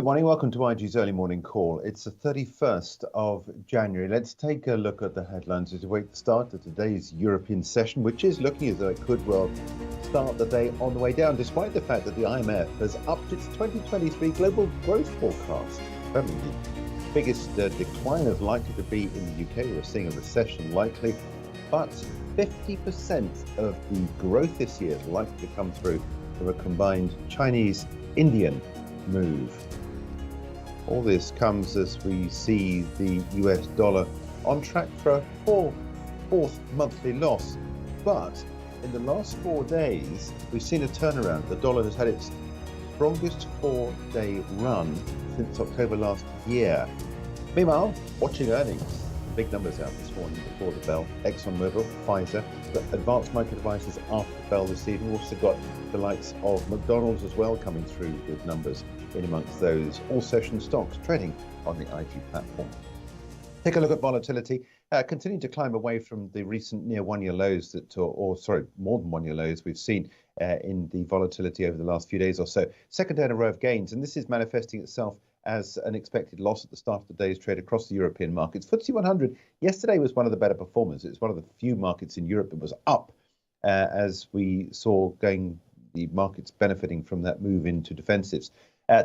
Good morning. Welcome to IG's early morning call. It's the 31st of January. Let's take a look at the headlines as we wait the start of today's European session, which is looking as though it could well start the day on the way down, despite the fact that the IMF has upped its 2023 global growth forecast. The biggest decline is likely to be in the UK. We're seeing a recession likely, but 50% of the growth this year is likely to come through from a combined Chinese-Indian move. All this comes as we see the US dollar on track for a fourth monthly loss. But in the last 4 days, we've seen a turnaround. The dollar has had its strongest 4-day run since October last year. Meanwhile, watching earnings. Big numbers out this morning before the bell. ExxonMobil, Pfizer, but Advanced Micro Devices after the bell this evening. We've also got the likes of McDonald's as well coming through with numbers in amongst those all-session stocks trading on the IG platform. Take a look at volatility, continuing to climb away from the recent near one-year lows more than one-year lows we've seen in the volatility over the last few days or so. Second day in a row of gains, and this is manifesting itself as an expected loss at the start of the day's trade across the European markets. FTSE 100 yesterday was one of the better performers. It's one of the few markets in Europe that was up as we saw the markets benefiting from that move into defensives.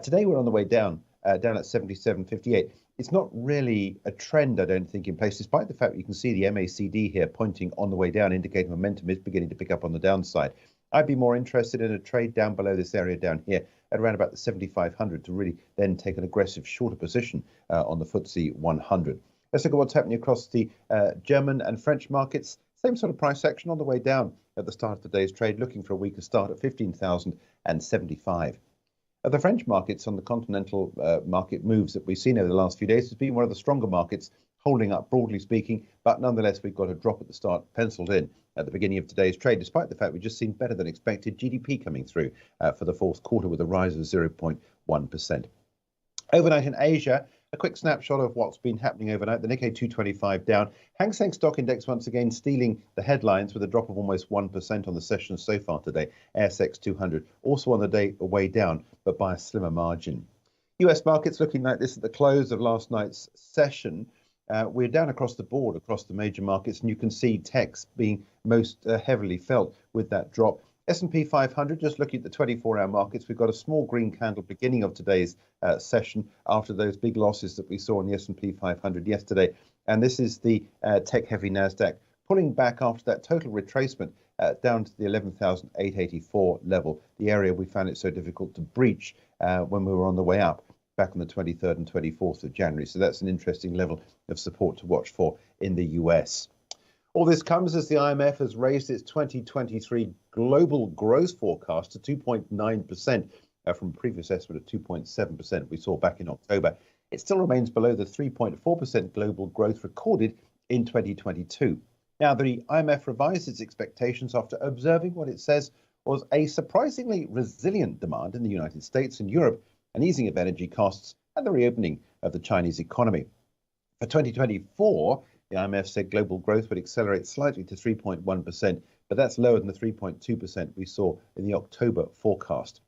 Today we're on the way down at 77.58. It's not really a trend, I don't think, in place, despite the fact that you can see the MACD here pointing on the way down, indicating momentum is beginning to pick up on the downside. I'd be more interested in a trade down below this area down here at around about the 7,500 to really then take an aggressive shorter position on the FTSE 100. Let's look at what's happening across the German and French markets. Same sort of price action on the way down at the start of today's trade, looking for a weaker start at 15,075. The French markets on the continental market moves that we've seen over the last few days has been one of the stronger markets, holding up broadly speaking, but nonetheless we've got a drop at the start penciled in at the beginning of today's trade, despite the fact we've just seen better than expected GDP coming through for the fourth quarter with a rise of 0.1%. Overnight in Asia, a quick snapshot of what's been happening overnight. The Nikkei 225 down. Hang Seng Stock Index once again stealing the headlines with a drop of almost 1% on the session so far today. ASX 200 also on the day way down, but by a slimmer margin. US markets looking like this at the close of last night's session. We're down across the board, across the major markets, and you can see techs being most heavily felt with that drop. S&P 500, just looking at the 24-hour markets, we've got a small green candle beginning of today's session after those big losses that we saw in the S&P 500 yesterday. And this is the tech-heavy NASDAQ pulling back after that total retracement down to the 11,884 level, the area we found it so difficult to breach when we were on the way up back on the 23rd and 24th of January. So that's an interesting level of support to watch for in the US. All this comes as the IMF has raised its 2023 global growth forecast to 2.9% from a previous estimate of 2.7% we saw back in October. It still remains below the 3.4% global growth recorded in 2022. Now, the IMF revised its expectations after observing what it says was a surprisingly resilient demand in the United States and Europe, an easing of energy costs, and the reopening of the Chinese economy. For 2024, the IMF said global growth would accelerate slightly to 3.1%, but that's lower than the 3.2% we saw in the October forecast.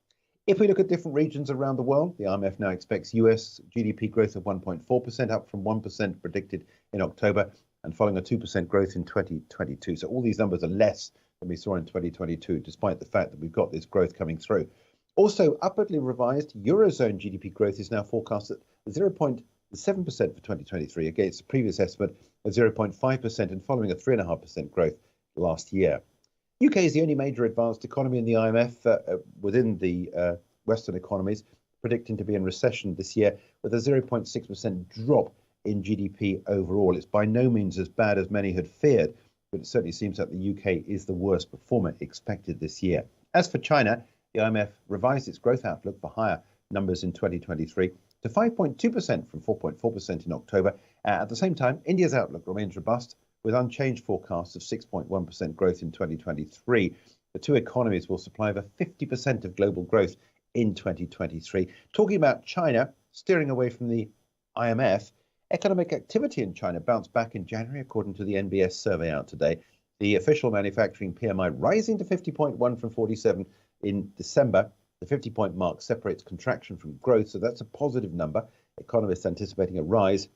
If we look at different regions around the world, the IMF now expects US GDP growth of 1.4%, up from 1% predicted in October, and following a 2% growth in 2022. So all these numbers are less than we saw in 2022, despite the fact that we've got this growth coming through. Also, upwardly revised Eurozone GDP growth is now forecast at 0.7% for 2023 against the previous estimate of 0.5% and following a 3.5% growth last year. UK is the only major advanced economy in the IMF within the Western economies, predicting to be in recession this year with a 0.6% drop in GDP overall. It's by no means as bad as many had feared, but it certainly seems that the UK is the worst performer expected this year. As for China, the IMF revised its growth outlook for higher numbers in 2023 to 5.2% from 4.4% in October. At the same time, India's outlook remains robust with unchanged forecasts of 6.1% growth in 2023. The two economies will supply over 50% of global growth in 2023. Talking about China, steering away from the IMF, economic activity in China bounced back in January, according to the NBS survey out today. The official manufacturing PMI rising to 50.1 from 47 in December. The 50-point mark separates contraction from growth, so that's a positive number. Economists anticipating a rise,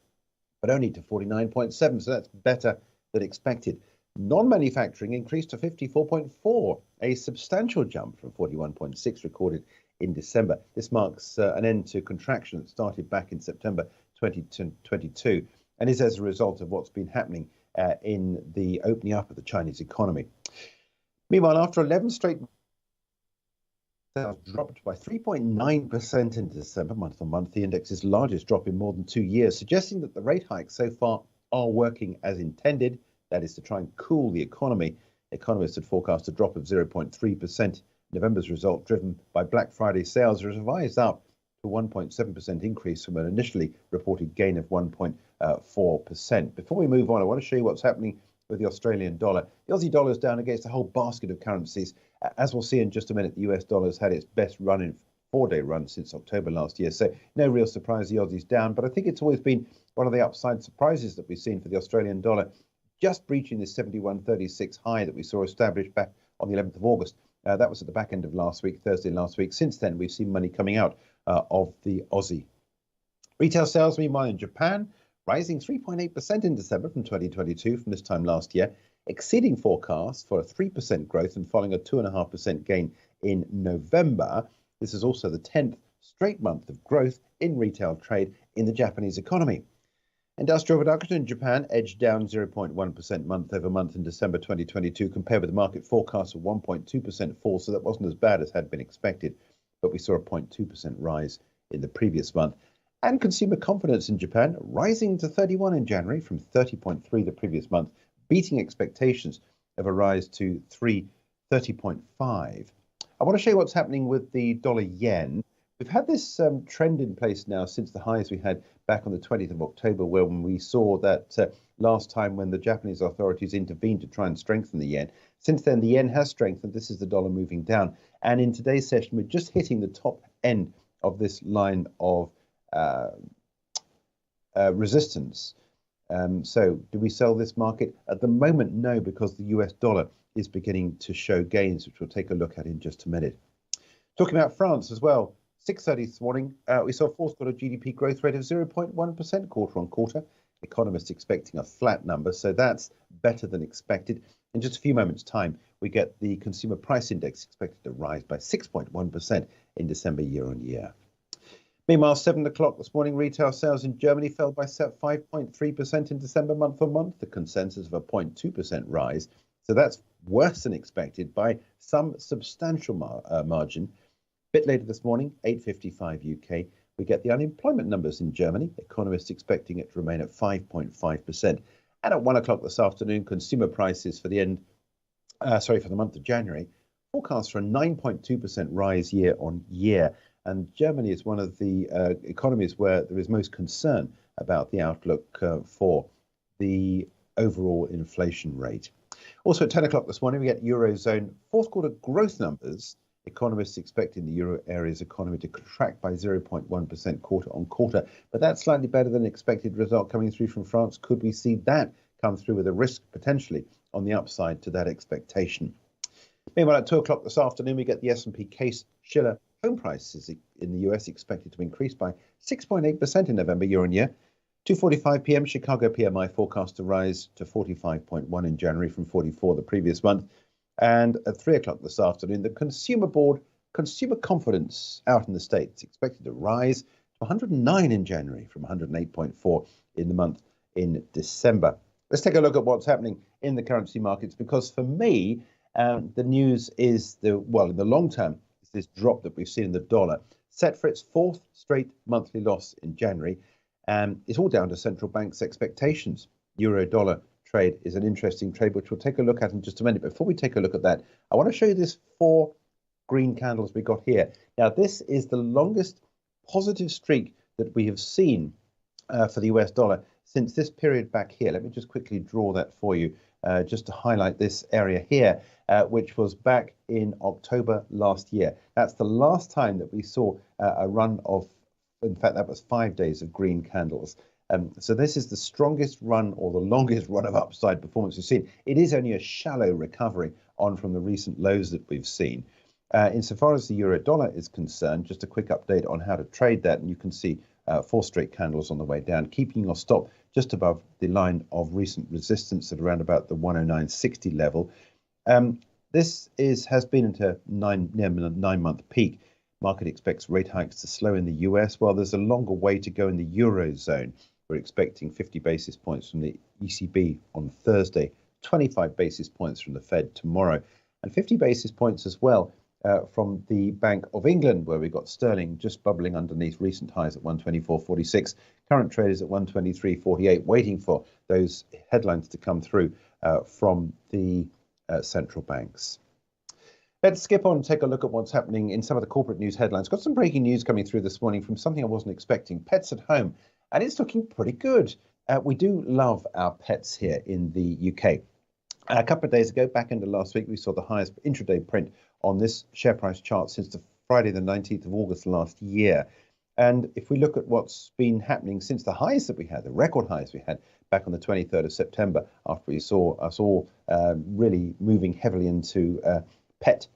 but only to 49.7, so that's better than expected. Non-manufacturing increased to 54.4, a substantial jump from 41.6 recorded in December. This marks an end to contraction that started back in September 2022 and is as a result of what's been happening in the opening up of the Chinese economy. Meanwhile, after 11 straight sales dropped by 3.9% in December, month on month, the index's largest drop in more than 2 years, suggesting that the rate hikes so far are working as intended. That is to try and cool the economy. Economists had forecast a drop of 0.3%. November's result, driven by Black Friday sales, was revised up to 1.7% increase from an initially reported gain of 1.4%. Before we move on, I want to show you what's happening with the Australian dollar. The Aussie dollar is down against a whole basket of currencies. As we'll see in just a minute, the US dollar has had its best run in 4-day run since October last year. So no real surprise the Aussie's down, but I think it's always been one of the upside surprises that we've seen for the Australian dollar, just breaching this 71.36 high that we saw established back on the 11th of August. That was at the back end of last week, Thursday last week. Since then, we've seen money coming out of the Aussie. Retail sales, meanwhile, in Japan, rising 3.8% in December from 2022 from this time last year, exceeding forecasts for a 3% growth and following a 2.5% gain in November. This is also the 10th straight month of growth in retail trade in the Japanese economy. Industrial production in Japan edged down 0.1% month over month in December 2022, compared with the market forecast of 1.2% fall, so that wasn't as bad as had been expected, but we saw a 0.2% rise in the previous month. And consumer confidence in Japan rising to 31 in January from 30.3 the previous month, beating expectations of a rise to 30.5. I want to show you what's happening with the dollar yen. We've had this trend in place now since the highs we had back on the 20th of October, when we saw that last time when the Japanese authorities intervened to try and strengthen the yen. Since then, the yen has strengthened. This is the dollar moving down. And in today's session, we're just hitting the top end of this line of resistance. So do we sell this market? At the moment, no, because the US dollar is beginning to show gains, which we'll take a look at in just a minute. Talking about France as well, 6:30 this morning, we saw a fourth quarter GDP growth rate of 0.1% quarter on quarter. Economists expecting a flat number, so that's better than expected. In just a few moments' time, we get the consumer price index expected to rise by 6.1% in December year on year. Meanwhile, 7 o'clock this morning, retail sales in Germany fell by 5.3% in December month on month, the consensus of a 0.2% rise. So that's worse than expected by some substantial margin. A bit later this morning, 8:55 UK, we get the unemployment numbers in Germany. Economists expecting it to remain at 5.5%. And at 1 o'clock this afternoon, consumer prices for the month of January forecast for a 9.2% rise year on year. And Germany is one of the economies where there is most concern about the outlook for the overall inflation rate. Also at 10 o'clock this morning, we get Eurozone fourth quarter growth numbers. Economists expecting the euro area's economy to contract by 0.1% quarter on quarter, but that's slightly better than expected result coming through from France. Could we see that come through with a risk potentially on the upside to that expectation? Meanwhile, at 2 o'clock this afternoon, we get the S&P Case-Shiller home prices in the US expected to increase by 6.8% in November year on year. 2:45 p.m. Chicago PMI forecast to rise to 45.1 in January from 44 the previous month. And at 3 o'clock this afternoon, the Consumer Board consumer confidence out in the States expected to rise to 109 in January from 108.4 in the month in December. Let's take a look at what's happening in the currency markets, because for me, the news is in the long term, is this drop that we've seen in the dollar, set for its fourth straight monthly loss in January. It's all down to central banks' expectations. Euro-dollar trade is an interesting trade, which we'll take a look at in just a minute. Before we take a look at that, I want to show you this 4 green candles we got here. Now, this is the longest positive streak that we have seen for the US dollar since this period back here. Let me just quickly draw that for you, just to highlight this area here, which was back in October last year. That's the last time that we saw a run of, in fact, that was 5 days of green candles. So this is the strongest run or the longest run of upside performance we've seen. It is only a shallow recovery on from the recent lows that we've seen. Insofar as the euro dollar is concerned, just a quick update on how to trade that, and you can see 4 straight candles on the way down, keeping your stop just above the line of recent resistance at around about the 109.60 level. This has been into a 9-month peak. Market expects rate hikes to slow in the US, while there's a longer way to go in the Eurozone. We're expecting 50 basis points from the ECB on Thursday, 25 basis points from the Fed tomorrow, and 50 basis points as well from the Bank of England, where we've got sterling just bubbling underneath recent highs at 124.46. Current trade is at 123.48, waiting for those headlines to come through from the central banks. Let's skip on and take a look at what's happening in some of the corporate news headlines. Got some breaking news coming through this morning from something I wasn't expecting, pets at home, and it's looking pretty good. We do love our pets here in the UK. A couple of days ago, back into last week, we saw the highest intraday print on this share price chart since the Friday the 19th of August last year. And if we look at what's been happening since the highs that we had, the record highs we had back on the 23rd of September, after we saw us all really moving heavily into pet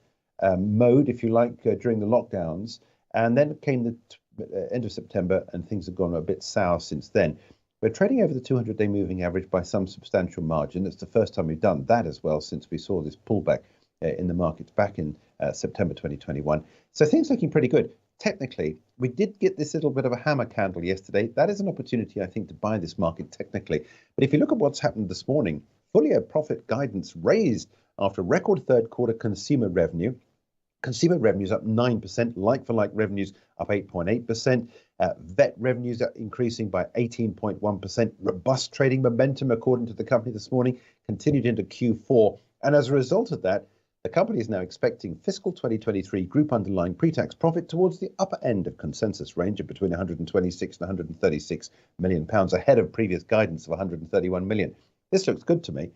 mode, if you like, during the lockdowns. And then came the end of September, and things have gone a bit sour since then. We're trading over the 200-day moving average by some substantial margin. It's the first time we've done that as well since we saw this pullback in the markets back in September 2021. So things looking pretty good. Technically, we did get this little bit of a hammer candle yesterday. That is an opportunity, I think, to buy this market technically. But if you look at what's happened this morning, full year profit guidance raised after record third quarter consumer revenue. Consumer revenues up 9%, like-for-like revenues up 8.8%. Vet revenues are increasing by 18.1%. Robust trading momentum, according to the company this morning, continued into Q4. And as a result of that, the company is now expecting fiscal 2023 group underlying pre-tax profit towards the upper end of consensus range of between 126 and 136 million pounds, ahead of previous guidance of 131 million. This looks good to me.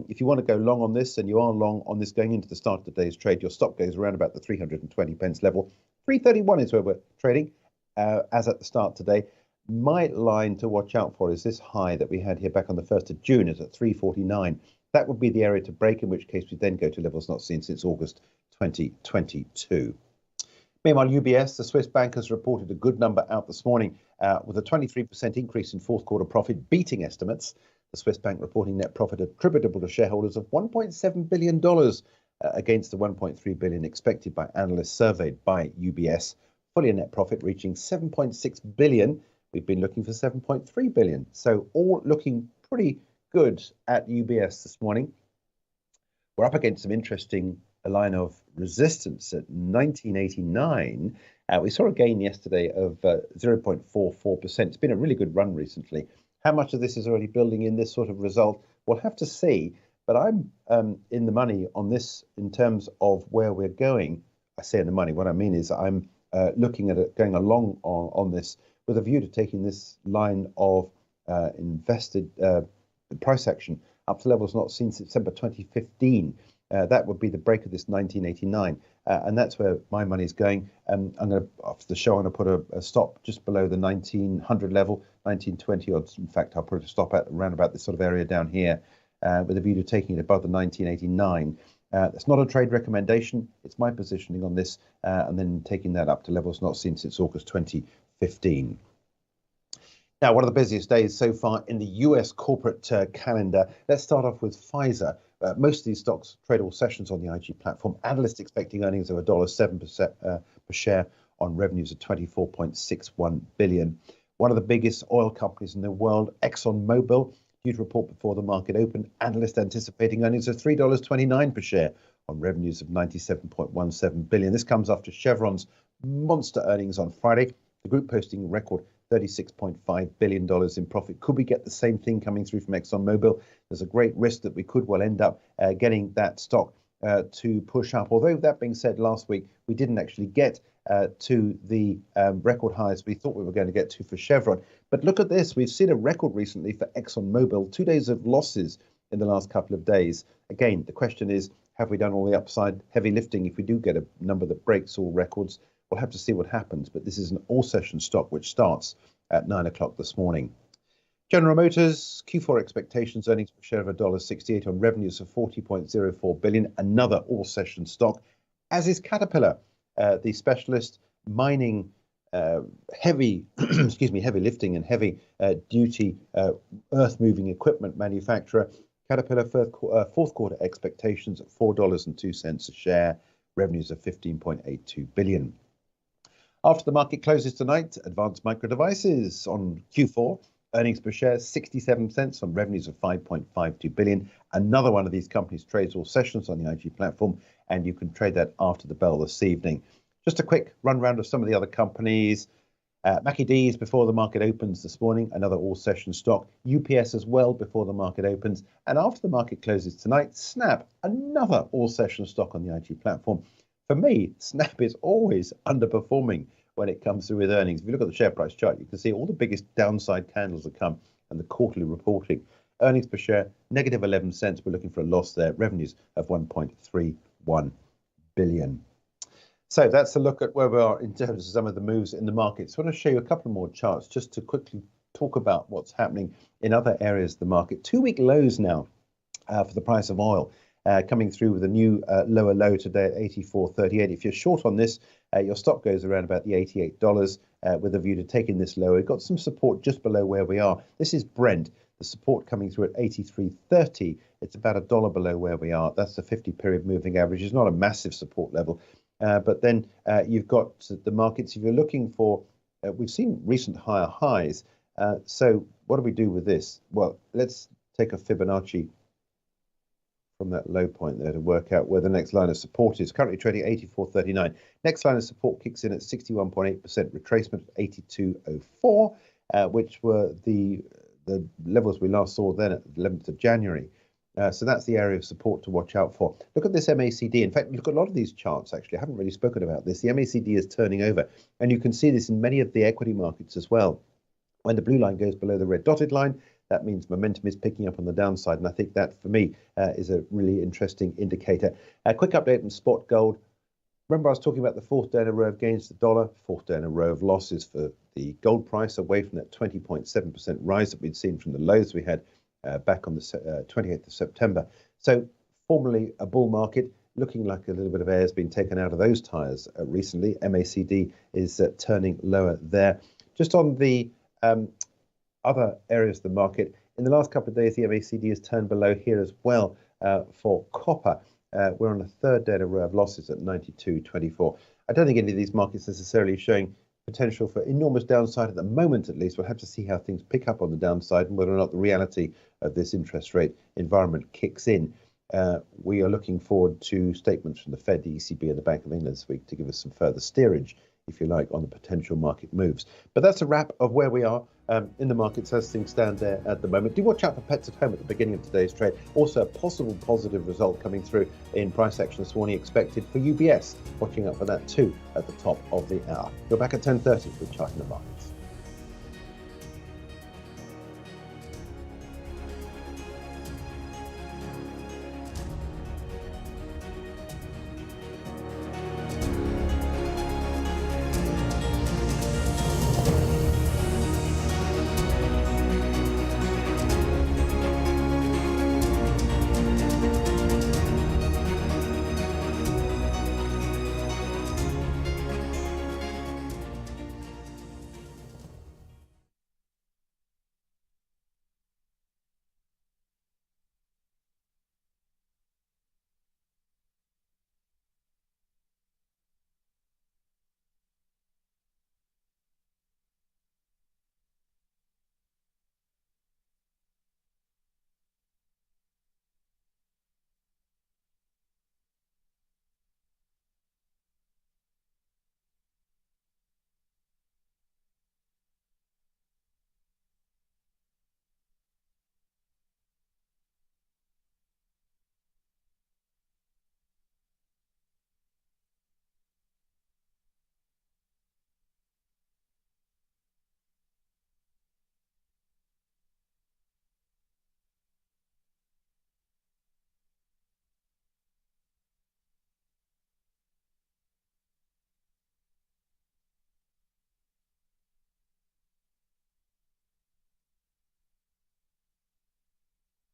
If you want to go long on this, and you are long on this going into the start of the day's trade, your stop goes around about the 320 pence level. 331 is where we're trading as at the start today. My line to watch out for is this high that we had here back on the 1st of June is at 349. That would be the area to break, in which case we then go to levels not seen since August 2022. Meanwhile, UBS, the Swiss bank, has reported a good number out this morning with a 23% increase in fourth quarter profit, beating estimates. The Swiss bank reporting net profit attributable to shareholders of $1.7 billion against the $1.3 billion expected by analysts surveyed by UBS. Full year net profit reaching $7.6 billion. We've been looking for $7.3 billion. So all looking pretty good at UBS this morning. We're up against some interesting line of resistance at 1989. We saw a gain yesterday of 0.44%. It's been a really good run recently. How much of this is already building in this sort of result? We'll have to see. But I'm in the money on this in terms of where we're going. I say in the money. What I mean is I'm looking at it going along on this with a view to taking this line of invested price action up to levels not seen since December 2015. That would be the break of this 1989. And that's where my money is going. I'm going to, after the show, I'm going to put a stop just below the 1900 level, 1920 odds. In fact, I'll put a stop at around about this sort of area down here with a view to taking it above the 1989. That's not a trade recommendation. It's my positioning on this and then taking that up to levels not seen since August 2015. Now, one of the busiest days so far in the US corporate calendar. Let's start off with Pfizer. Most of these stocks trade all sessions on the IG platform. Analysts expecting earnings of $1.07 per share on revenues of $24.61 billion. One of the biggest oil companies in the world, ExxonMobil, due to report before the market opened. Analysts anticipating earnings of $3.29 per share on revenues of $97.17 billion. This comes after Chevron's monster earnings on Friday. The group posting a record $36.5 billion in profit. Could we get the same thing coming through from ExxonMobil? There's a great risk that we could well end up getting that stock to push up. Although that being said, last week we didn't actually get to the record highs we thought we were going to get to for Chevron. But look at this. We've seen a record recently for ExxonMobil, 2 days of losses in the last couple of days. Again, the question is, have we done all the upside heavy lifting? If we do get a number that breaks all records, we'll have to see what happens. But this is an all-session stock which starts at 9 o'clock this morning. General Motors, Q4 expectations, earnings per share of $1.68 on revenues of $40.04 billion. Another all-session stock. as is Caterpillar, the specialist mining heavy, heavy lifting and heavy duty earth moving equipment manufacturer. Caterpillar fourth quarter expectations at $4.02 a share, revenues of 15.82 billion. After the market closes tonight, Advanced Micro Devices on Q4, earnings per share 67 cents on revenues of 5.52 billion. Another one of these companies trades all sessions on the IG platform, and you can trade that after the bell this evening. Just a quick run round of some of the other companies. Mackie D's before the market opens this morning, another all-session stock. UPS as well before the market opens. And after the market closes tonight, Snap, another all-session stock on the IG platform. For me, Snap is always underperforming when it comes through with earnings. If you look at the share price chart, you can see all the biggest downside candles that come and the quarterly reporting. Earnings per share, negative 11 cents. We're looking for a loss there. Revenues of 1.31 billion. So that's a look at where we are in terms of some of the moves in the markets. I want to show you a couple more charts just to quickly talk about what's happening in other areas of the market. 2-week lows now for the price of oil coming through with a new lower low today at 84.38. If you're short on this, your stop goes around about the $88 with a view to taking this lower. We've got some support just below where we are. This is Brent. The support coming through at 83.30. It's about $1 below where we are. That's the 50-period moving average. It's not a massive support level. But then you've got the markets. If you're looking for, we've seen recent higher highs. So what do we do with this? Well, let's take a Fibonacci from that low point there to work out where the next line of support is. Currently trading 84.39. Next line of support kicks in at 61.8%, retracement at 82.04, which were the levels we last saw then at the 11th of January. So that's the area of support to watch out for. Look at this MACD. In fact, look at a lot of these charts, actually. I haven't really spoken about this. The MACD is turning over, and you can see this in many of the equity markets as well. When the blue line goes below the red dotted line, that means momentum is picking up on the downside, and I think that, for me, is a really interesting indicator. A quick update on spot gold. Remember, I was talking about the fourth day in a row of gains to the dollar, fourth day in a row of losses for the gold price, away from that 20.7% rise that we'd seen from the lows we had back on the 28th of September. So formally a bull market, looking like a little bit of air has been taken out of those tires recently. MACD is turning lower there. Just on the other areas of the market, in the last couple of days, the MACD has turned below here as well for copper. We're on a third day in a row of losses at 92.24. I don't think any of these markets necessarily showing potential for enormous downside at the moment, at least. We'll have to see how things pick up on the downside and whether or not the reality of this interest rate environment kicks in. We are looking forward to statements from the Fed, the ECB, and the Bank of England this week to give us some further steerage, if you like, on the potential market moves. But that's a wrap of where we are in the markets as things stand there at the moment. Do watch out for pets at home at the beginning of today's trade. Also, a possible positive result coming through in price action this morning expected for UBS. Watching out for that too at the top of the hour. You're back at 10:30 with Charting the Market.